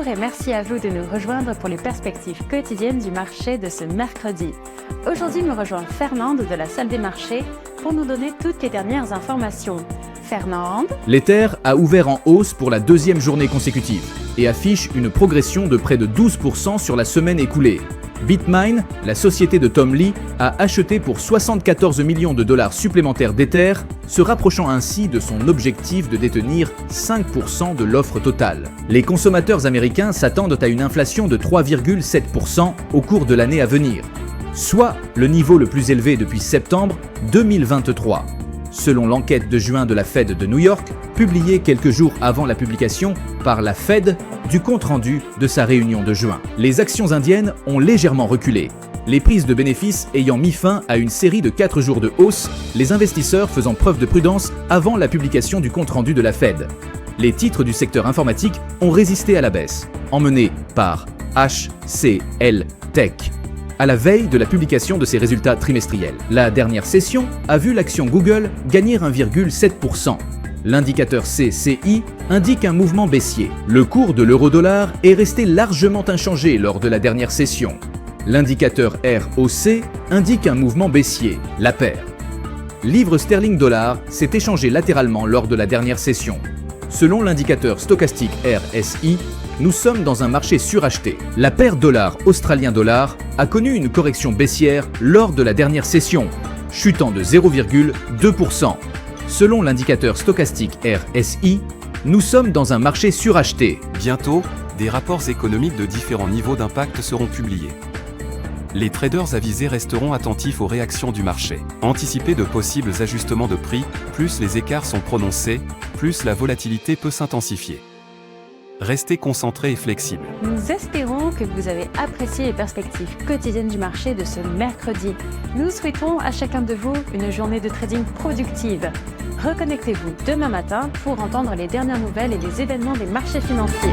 Bonjour et merci à vous de nous rejoindre pour les perspectives quotidiennes du marché de ce mercredi. Aujourd'hui me rejoint Fernande de la salle des marchés pour nous donner toutes les dernières informations. Fernande. L'Ether a ouvert en hausse pour la deuxième journée consécutive et affiche une progression de près de 12% sur la semaine écoulée. Bitmain, la société de Tom Lee, a acheté pour 74 millions de dollars supplémentaires d'Ether, se rapprochant ainsi de son objectif de détenir 5% de l'offre totale. Les consommateurs américains s'attendent à une inflation de 3,7% au cours de l'année à venir, soit le niveau le plus élevé depuis septembre 2023. Selon l'enquête de juin de la Fed de New York, publiée quelques jours avant la publication par la Fed du compte-rendu de sa réunion de juin. Les actions indiennes ont légèrement reculé. Les prises de bénéfices ayant mis fin à une série de 4 jours de hausse, les investisseurs faisant preuve de prudence avant la publication du compte-rendu de la Fed. Les titres du secteur informatique ont résisté à la baisse, emmenés par HCL Tech, à la veille de la publication de ses résultats trimestriels. La dernière session a vu l'action Google gagner 1,7%. L'indicateur CCI indique un mouvement baissier. Le cours de l'euro-dollar est resté largement inchangé lors de la dernière session. L'indicateur ROC indique un mouvement baissier, la paire. Livre sterling-dollar s'est échangé latéralement lors de la dernière session. Selon l'indicateur stochastique RSI, nous sommes dans un marché suracheté. La paire dollar-australien-dollar a connu une correction baissière lors de la dernière session, chutant de 0,2%. Selon l'indicateur stochastique RSI, nous sommes dans un marché suracheté. Bientôt, des rapports économiques de différents niveaux d'impact seront publiés. Les traders avisés resteront attentifs aux réactions du marché. Anticipez de possibles ajustements de prix, plus les écarts sont prononcés, plus la volatilité peut s'intensifier. Restez concentrés et flexibles. Nous espérons que vous avez apprécié les perspectives quotidiennes du marché de ce mercredi. Nous souhaitons à chacun de vous une journée de trading productive. Reconnectez-vous demain matin pour entendre les dernières nouvelles et les événements des marchés financiers.